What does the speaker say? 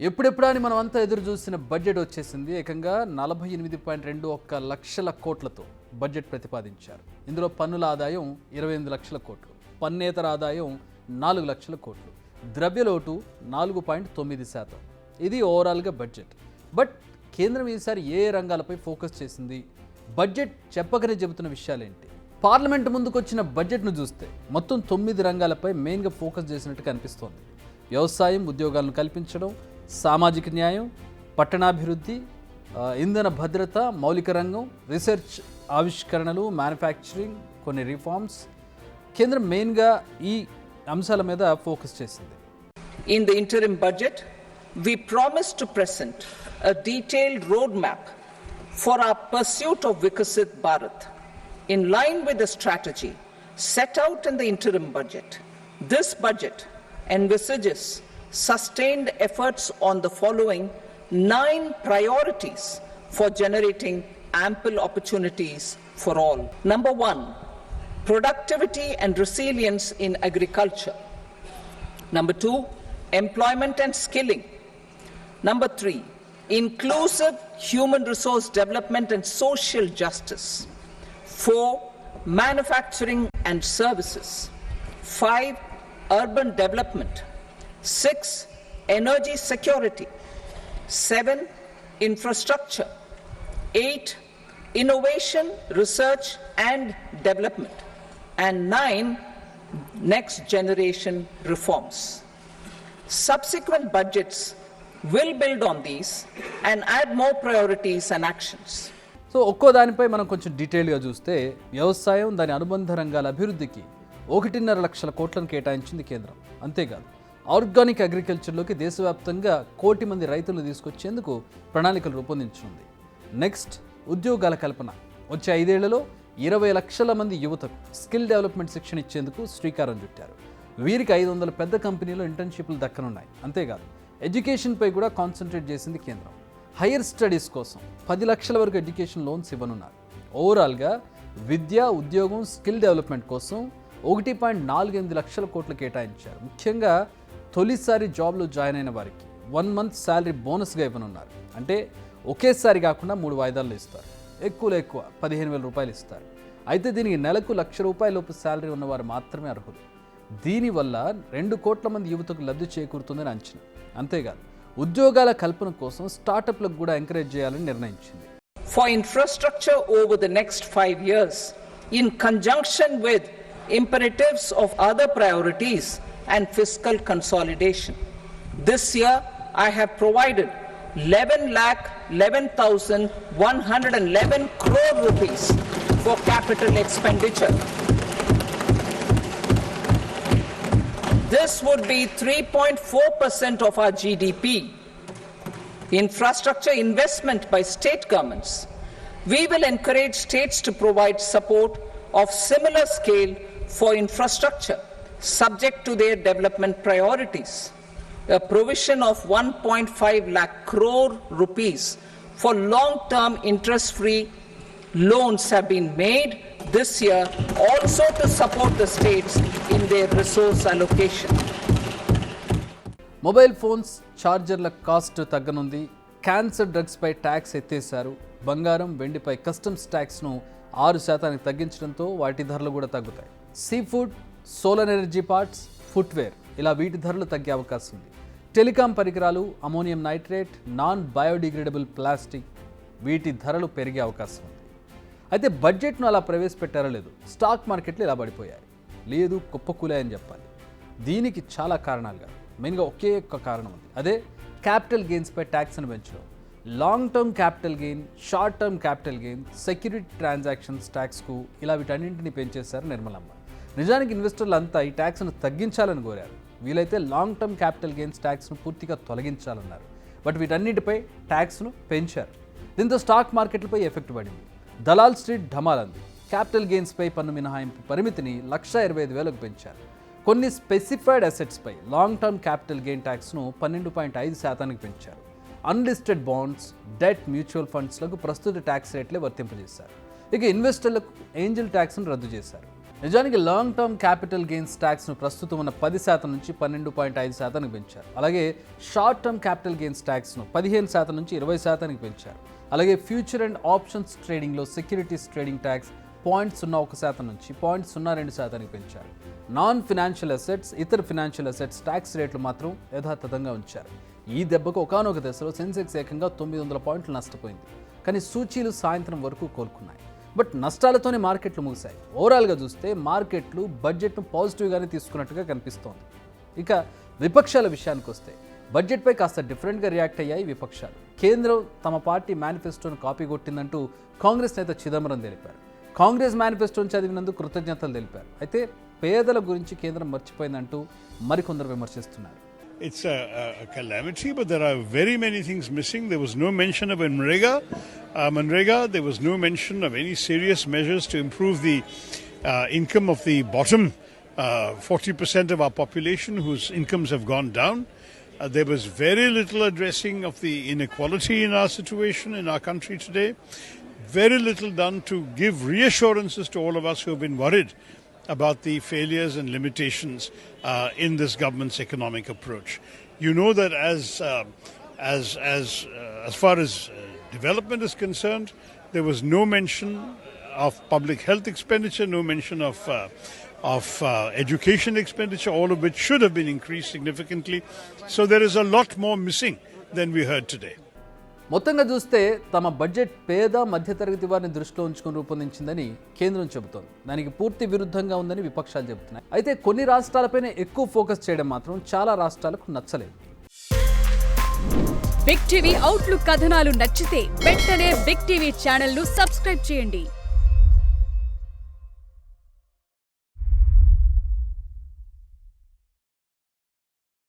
ఎప్పుడెప్పుడా అని మనం అంతా ఎదురు చూసిన బడ్జెట్ వచ్చేసింది. ఏకంగా 48.21 లక్షల కోట్లతో బడ్జెట్ ప్రతిపాదించారు. ఇందులో పన్నుల ఆదాయం 28 లక్షల కోట్లు, పన్నేతర ఆదాయం 4 లక్షల కోట్లు, ద్రవ్యలోటు 4.9%. ఇది ఓవరాల్గా బడ్జెట్. బట్ కేంద్రం ఈసారి ఏ రంగాలపై ఫోకస్ చేసింది? బడ్జెట్ చెప్పకనే చెబుతున్న విషయాలేంటి? పార్లమెంట్ ముందుకొచ్చిన బడ్జెట్ను చూస్తే మొత్తం 9 రంగాలపై మెయిన్గా ఫోకస్ చేసినట్టు కనిపిస్తోంది. వ్యవసాయం, ఉద్యోగాలను కల్పించడం, సామాజిక న్యాయం, పట్టణాభివృద్ధి, ఇంధన భద్రత, మౌలిక రంగం, రీసెర్చ్, ఆవిష్కరణలు, మ్యానుఫ్యాక్చరింగ్, కొన్ని రిఫార్మ్స్. కేంద్రం మెయిన్గా ఈ అంశాల మీద ఫోకస్ చేసింది. In the interim budget, we promise to present a detailed roadmap for our pursuit of Viksit Bharat in line with the strategy set out in the interim budget. This budget envisages sustained efforts on the following 9 priorities for generating ample opportunities for all. Number 1, productivity and resilience in agriculture. Number 2, employment and skilling. Number 3, inclusive human resource development and social justice. 4, manufacturing and services. 5, urban development. 6, energy security. 7, infrastructure. 8, innovation, research and development. And 9, next generation reforms. Subsequent budgets will build on these and add more priorities and actions. So ఒక్కో దానిపై మనం కొంచెం డీటెయిల్గా చూస్తే, వ్యవసాయం, దాని అనుబంధ రంగాల అభివృద్ధికి 1.5 లక్షల కోట్లను కేటాయించింది కేంద్రం. అంతేకాదు, ఆర్గానిక్ అగ్రికల్చర్లోకి దేశవ్యాప్తంగా 1 కోటి మంది రైతులను తీసుకొచ్చేందుకు ప్రణాళికలు రూపొందించనుంది. నెక్స్ట్, ఉద్యోగాల కల్పన. వచ్చే 5 ఏళ్లలో 20 లక్షల మంది యువతకు స్కిల్ డెవలప్మెంట్ శిక్షణ ఇచ్చేందుకు శ్రీకారం చుట్టారు. వీరికి 500 పెద్ద కంపెనీలో ఇంటర్న్షిప్లు దక్కనున్నాయి. అంతేకాదు, ఎడ్యుకేషన్పై కూడా కాన్సన్ట్రేట్ చేసింది కేంద్రం. హైయర్ స్టడీస్ కోసం 10 లక్షల వరకు ఎడ్యుకేషన్ లోన్స్ ఇవ్వనున్నారు. ఓవరాల్గా విద్య, ఉద్యోగం, స్కిల్ డెవలప్మెంట్ కోసం 1.48 లక్షల కోట్లు కేటాయించారు. ముఖ్యంగా తొలిసారి జాబ్లో జాయిన్ అయిన వారికి 1 మంత్ శాలరీ బోనస్గా ఇవ్వనున్నారు. అంటే ఒకేసారి కాకుండా 3 వాయిదాల్లో ఇస్తారు. ఎక్కువలో ఎక్కువ 15,000 రూపాయలు ఇస్తారు. అయితే దీనికి నెలకు ₹1,00,000 లోపు శాలరీ ఉన్నవారు మాత్రమే అర్హులు. దీనివల్ల 2 కోట్ల మంది యువతకు లబ్ధి చేకూరుతుందని అంచనా. అంతేకాదు, ఉద్యోగాల కల్పన కోసం స్టార్టప్లకు కూడా ఎంకరేజ్ చేయాలని నిర్ణయించింది. For infrastructure over the next 5 years, in conjunction with imperatives of other priorities and fiscal consolidation. This year, I have provided 11,11,111 crore rupees for capital expenditure. This would be 3.4% of our GDP. Infrastructure investment by state governments. We will encourage states to provide support of similar scale for infrastructure, subject to their development priorities. A provision of 1.5 lakh crore rupees for long-term interest-free loans have been made this year also to support the states in their resource allocation. Mobile phones, ఛార్జర్ల cost తగ్గనుంది. Cancer డ్రగ్స్పై tax ఎత్తేశారు. బంగారం, వెండిపై customs ట్యాక్స్ను 6% తగ్గించడంతో వాటి ధరలు కూడా తగ్గుతాయి. Sea food, solar energy parts, footwear, ఇలా వీటి ధరలు తగ్గే అవకాశం ఉంది. టెలికాం పరికరాలు, ammonium nitrate, non biodegradable plastic, వీటి ధరలు పెరిగే అవకాశం ఉంది. అయితే బడ్జెట్ను అలా ప్రవేశపెట్టారో లేదు, స్టాక్ మార్కెట్లు ఇలా పడిపోయాయి. లేదు, కుప్పకూలాయని చెప్పాలి. దీనికి చాలా కారణాలు కాదు, మెయిన్గా ఒకే ఒక్క కారణం ఉంది. అదే క్యాపిటల్ గెయిన్స్పై ట్యాక్స్ను పెంచడం. Long term capital gain, short term capital gain, security transactions ట్యాక్స్కు, ఇలా వీటన్నింటినీ పెంచేశారు నిర్మలమ్మ. నిజానికి ఇన్వెస్టర్లు అంతా ఈ ట్యాక్స్ను తగ్గించాలని కోరారు. వీలైతే లాంగ్ టర్మ్ క్యాపిటల్ గెయిన్స్ ట్యాక్స్ను పూర్తిగా తొలగించాలన్నారు. బట్ వీటన్నిటిపై ట్యాక్స్ను పెంచారు. దీంతో స్టాక్ మార్కెట్లపై ఎఫెక్ట్ పడింది. దలాల్ స్ట్రీట్ ఢమాలంది. క్యాపిటల్ గెయిన్స్పై పన్ను మినహాయింపు పరిమితిని 1,25,000కు పెంచారు. కొన్ని స్పెసిఫైడ్ అసెట్స్పై లాంగ్ టర్మ్ క్యాపిటల్ గెయిన్ ట్యాక్స్ను 12.5%కి పెంచారు. అన్లిస్టెడ్ బాండ్స్, డెట్, మ్యూచువల్ ఫండ్స్లకు ప్రస్తుత ట్యాక్స్ రేట్లే వర్తింపజేశారు. ఇక ఇన్వెస్టర్లకు ఏంజల్ ట్యాక్స్ను రద్దు చేశారు. నిజానికి లాంగ్ టర్మ్ క్యాపిటల్ గెయిన్స్ ట్యాక్స్ను ప్రస్తుతం ఉన్న 10% నుంచి 12.5% పెంచారు. అలాగే షార్ట్ టర్మ్ క్యాపిటల్ గెయిన్స్ ట్యాక్స్ను 15% నుంచి 20% పెంచారు. అలాగే ఫ్యూచర్ అండ్ ఆప్షన్స్ ట్రేడింగ్లో సెక్యూరిటీస్ ట్రేడింగ్ ట్యాక్స్ 0.01% నుంచి 0.02% పెంచారు. నాన్ ఫినాన్షియల్ అసెట్స్, ఇతర ఫినాన్షియల్ అసెట్స్ ట్యాక్స్ రేట్లు మాత్రం యథాతథంగా ఉంచారు. ఈ దెబ్బకు ఒకానొక దశలో సెన్సెక్స్ ఏకంగా 900 పాయింట్లు నష్టపోయింది. కానీ సూచీలు సాయంత్రం వరకు కోలుకున్నాయి. బట్ నష్టాలతోనే మార్కెట్లు ముగిశాయి. ఓవరాల్గా చూస్తే మార్కెట్లు బడ్జెట్ను పాజిటివ్గానే తీసుకున్నట్టుగా కనిపిస్తోంది. ఇక విపక్షాల విషయానికి వస్తే బడ్జెట్పై కాస్త డిఫరెంట్గా రియాక్ట్ అయ్యాయి విపక్షాలు. కేంద్రం తమ పార్టీ మేనిఫెస్టోను కాపీ కొట్టిందంటూ కాంగ్రెస్ నేత చిదంబరం తెలిపారు. కాంగ్రెస్ మేనిఫెస్టోను చదివినందుకు కృతజ్ఞతలు తెలిపారు. అయితే పేదల గురించి కేంద్రం మర్చిపోయిందంటూ మరికొందరు విమర్శిస్తున్నారు. It's a calamity, but there are very many things missing. There was no mention of Manrega. There was no mention of any serious measures to improve the income of the bottom 40% of our population whose incomes have gone down. There was very little addressing of the inequality in our situation in our country today. Very little done to give reassurances to all of us who have been worried about the failures and limitations in this government's economic approach. You know that as far as development is concerned, there was no mention of public health expenditure, no mention of education expenditure, all of which should have been increased significantly. So there is a lot more missing than we heard today. మొత్తంగా చూస్తే తమ budget పేద మధ్యతరగతి వారిని దృష్టిలో ఉంచుకుని రూపొందించిందని కేంద్రం చెబుతోంది. దానికి పూర్తి విరుద్ధంగా ఉందని విపక్షాలు చెబుతున్నాయి. అయితే కొన్ని రాష్ట్రాలపైనే ఎక్కువ ఫోకస్ చేయడం మాత్రం చాలా రాష్ట్రాలకు నచ్చలేదు. బిగ్ టీవీ అవుట్లుక్ కథనాలు నచ్చితే వెంటనే బిగ్ టీవీ ఛానల్ ను సబ్స్క్రైబ్ చేయండి.